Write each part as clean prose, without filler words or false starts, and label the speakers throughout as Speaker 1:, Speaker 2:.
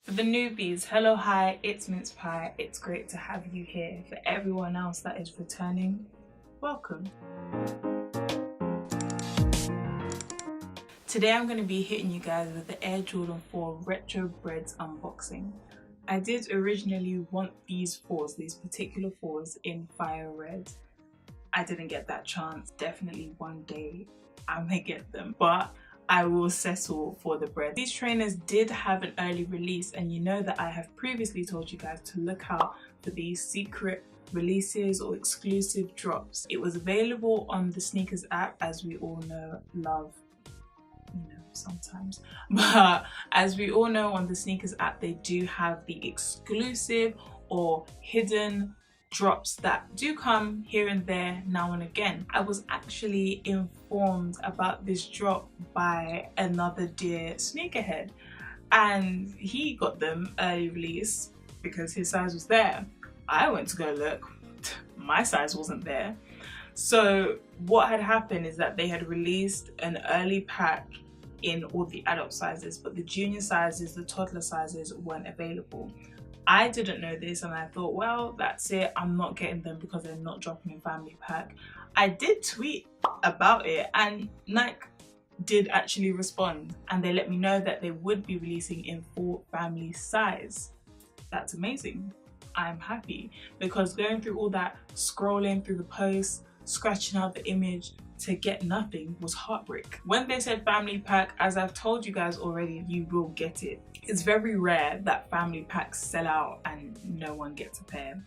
Speaker 1: For the newbies, hello, hi, it's Minspie. It's great to have you here. For everyone else that is returning, welcome. Today I'm going to be hitting you guys with the Air Jordan 4 Retro Bred unboxing. I did originally want these particular fours in fire red. I didn't get that chance. Definitely one day I may get them, but I will settle for the bread. These trainers did have an early release, and you know that I have previously told you guys to look out for these secret releases or exclusive drops. It was available on the SNEAKRS app, as we all know, love, sometimes, but as we all know, on the SNEAKRS app they do have the exclusive or hidden drops that do come here and there now and again. I was actually informed about this drop by another dear sneakerhead, and he got them early release because his size was there. I went to go look, my size wasn't there. So what had happened is that they had released an early pack in all the adult sizes, but the junior sizes, the toddler sizes weren't available. I didn't know this, and I thought, well, that's it, I'm not getting them because they're not dropping in family pack. I did tweet about it, and Nike did actually respond, and they let me know that they would be releasing in full family size. That's amazing. I'm happy, because going through all that scrolling through the posts, scratching out the image to get nothing was heartbreak. When they said family pack, as I've told you guys already, you will get it. It's very rare that family packs sell out and no one gets a pair.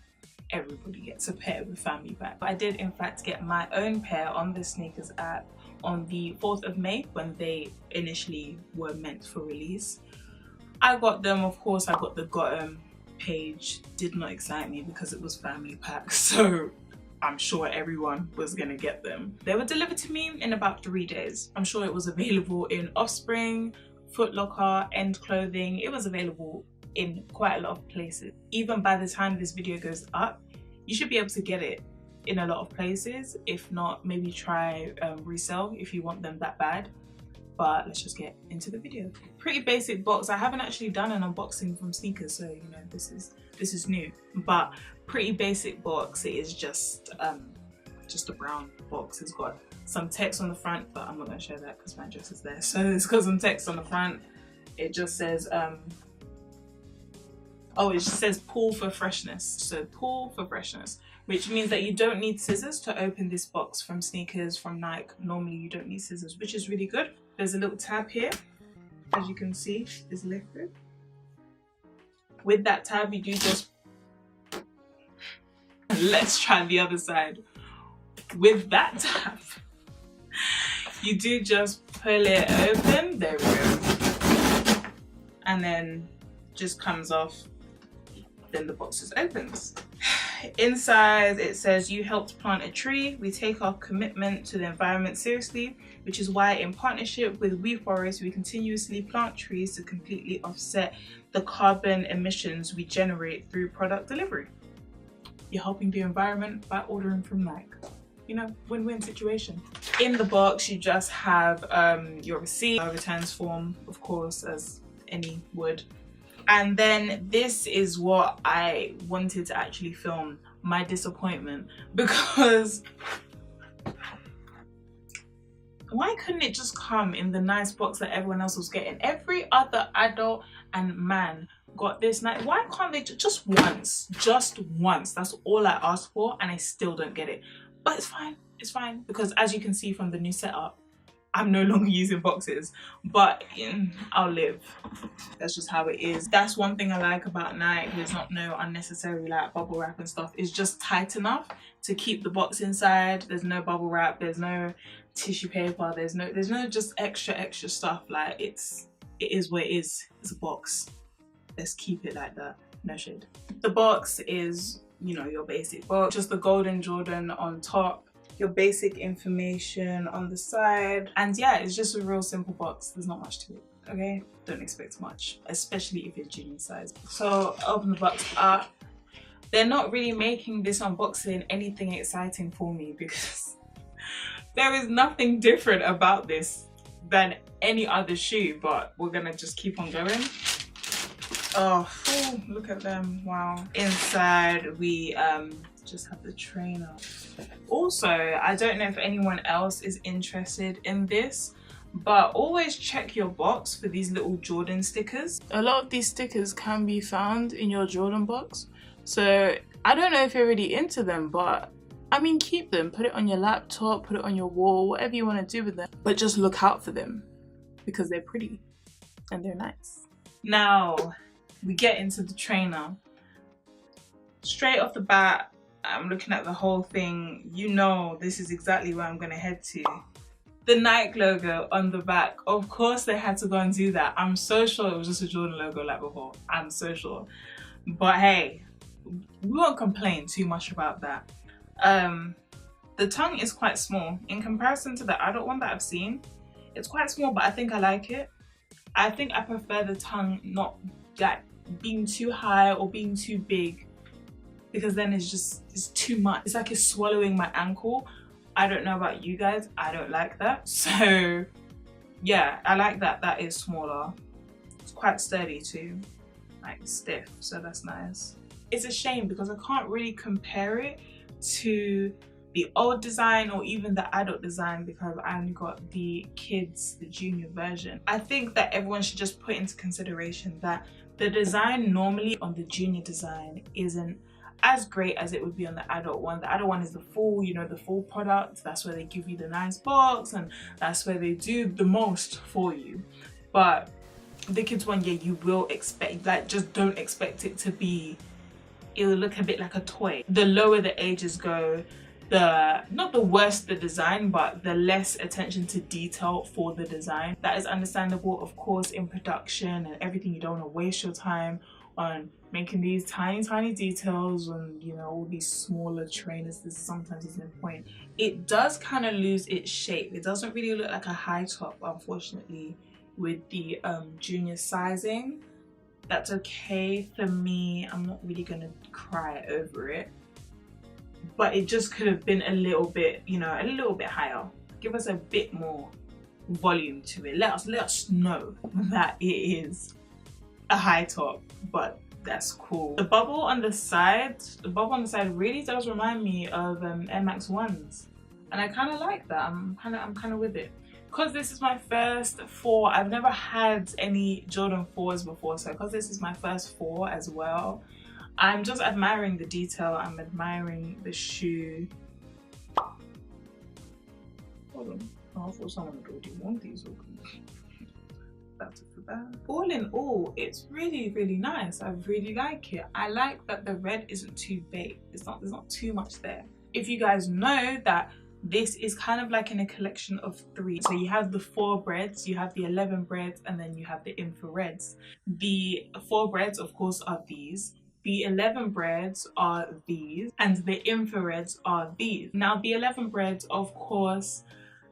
Speaker 1: Everybody gets a pair with family pack. I did in fact get my own pair on the SNEAKRS app on the 4th of May when they initially were meant for release. I got them, of course. I got the got 'em page. Did not excite me because it was family pack, so I'm sure everyone was gonna get them. They were delivered to me in about 3 days. I'm sure it was available in Offspring, Footlocker, End Clothing. It was available in quite a lot of places. Even by the time this video goes up, you should be able to get it in a lot of places. If not, maybe try resell if you want them that bad. But let's just get into the video. Pretty basic box. I haven't actually done an unboxing from SNEAKRS, so you know, this is new. But pretty basic box. It is just a brown box. It's got some text on the front, but I'm not going to show that because my address is there. So it's got some text on the front. It just says oh, it just says pull for freshness. So pull for freshness, which means that you don't need scissors to open this box from SNEAKRS, from Nike. Normally you don't need scissors, which is really good. There's a little tab here, as you can see, is lifted. With that tab, you do just, let's try the other side. With that tab, you do just pull it open, there we go, and then just comes off, then the box just opens. Inside it says, you helped plant a tree. We take our commitment to the environment seriously, which is why in partnership with WeForest, we continuously plant trees to completely offset the carbon emissions we generate through product delivery. You're helping the environment by ordering from Nike. You know, win-win situation. In the box, you just have your receipt, a returns form, of course, as any would. And then this is what I wanted to actually film, my disappointment, because why couldn't it just come in the nice box that everyone else was getting? Every other adult and man got this nice. Why can't they just once? That's all I asked for, and I still don't get it. But it's fine, because as you can see from the new setup, I'm no longer using boxes, but I'll live. That's just how it is. That's one thing I like about Nike. There's not no unnecessary like bubble wrap and stuff. It's just tight enough to keep the box inside. There's no bubble wrap, there's no tissue paper, there's no just extra stuff. Like it is what it is. It's a box. Let's keep it like that. No shade. The box is, you know, your basic box, just the golden Jordan on top, your basic information on the side, and yeah, it's just a real simple box. There's not much to it, okay? Don't expect much, especially if it's junior size. So open the box up. They're not really making this unboxing anything exciting for me because there is nothing different about this than any other shoe, but we're gonna just keep on going. Oh, look at them. Wow. Inside we just have the trainer. Also, I don't know if anyone else is interested in this, but always check your box for these little Jordan stickers. A lot of these stickers can be found in your Jordan box, so I don't know if you're really into them, but I mean, keep them, put it on your laptop, put it on your wall, whatever you want to do with them, but just look out for them because they're pretty and they're nice. Now we get into the trainer. Straight off the bat, I'm looking at the whole thing. You know, this is exactly where I'm gonna head to. The Nike logo on the back. Of course they had to go and do that. I'm so sure it was just a Jordan logo like before. I'm so sure. But hey, we won't complain too much about that. The tongue is quite small in comparison to the adult one that I've seen. It's quite small, but I think I like it. I think I prefer the tongue not like being too high or being too big, because then it's too much. It's like it's swallowing my ankle. I don't know about you guys, I don't like that. So yeah, I like that that is smaller. It's quite sturdy too, like stiff, so that's nice. It's a shame because I can't really compare it to the old design or even the adult design because I only got the kids, the junior version. I think that everyone should just put into consideration that the design normally on the junior design isn't as great as it would be on the adult one. The adult one is the full, you know, the full product. That's where they give you the nice box and that's where they do the most for you. But the kids one, yeah, you will expect, like, just don't expect it to be, it'll look a bit like a toy. The lower the ages go, not the worse the design, but the less attention to detail for the design. That is understandable, of course, in production and everything. You don't want to waste your time on making these tiny details and, you know, all these smaller trainers. This sometimes is no point. It does kind of lose its shape. It doesn't really look like a high top, unfortunately, with the junior sizing. That's okay for me. I'm not really gonna cry over it, but it just could have been a little bit, you know, a little bit higher. Give us a bit more volume to it. Let us know that it is a high top, but that's cool. The bubble on the side really does remind me of Air Max 1s, and I kind of like that. I'm kind of with it. Because this is my first 4, I've never had any Jordan 4s before, so because this is my first 4 as well, I'm just admiring the detail, I'm admiring the shoe. Hold on, oh, I thought someone would already want these. All in all, it's really nice. I really like it. I like that the red isn't too big. There's not too much there. If you guys know that this is kind of like in a collection of 3. So you have the 4 breads, you have the 11 breads, and then you have the infrareds. The 4 breads, of course, are these. The 11 breads are these, and the infrareds are these. Now, the 11 breads, of course,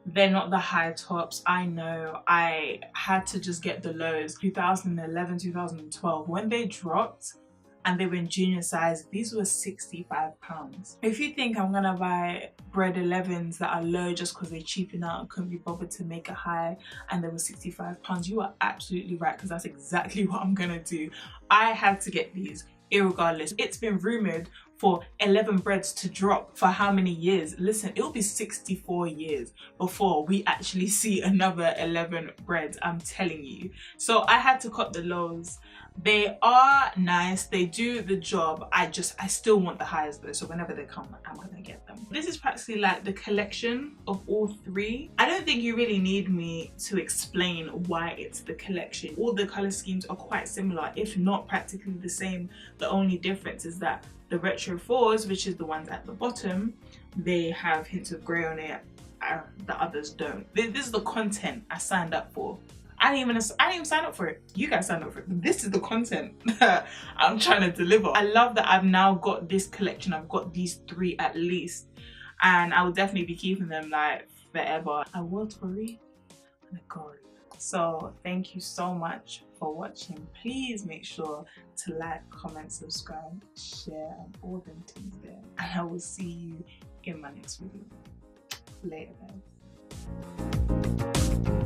Speaker 1: they're not the high tops. I know, I had to just get the lows. 2011, 2012, when they dropped, and they were in junior size, these were £65. If you think I'm gonna buy bread 11s that are low just because they're cheaping out and couldn't be bothered to make a high and they were £65, you are absolutely right, because that's exactly what I'm gonna do. I had to get these irregardless. It's been rumored for 11 breads to drop for how many years? Listen, it'll be 64 years before we actually see another 11 breads, I'm telling you. So I had to cut the lows. They are nice, they do the job. I still want the highs though, so whenever they come, I'm gonna get them. This is practically like the collection of all 3. I don't think you really need me to explain why it's the collection. All the color schemes are quite similar, if not practically the same. The only difference is that the Retro 4s, which is the ones at the bottom, they have hints of grey on it, the others don't. This is the content I signed up for. I didn't even sign up for it. You guys signed up for it. This is the content that I'm trying to deliver. I love that I've now got this collection. I've got these 3 at least, and I will definitely be keeping them like forever. I will Tori and a goal. So thank you so much for watching. Please make sure to like, comment, subscribe, share, and all them things there. And I will see you in my next video. Later, guys.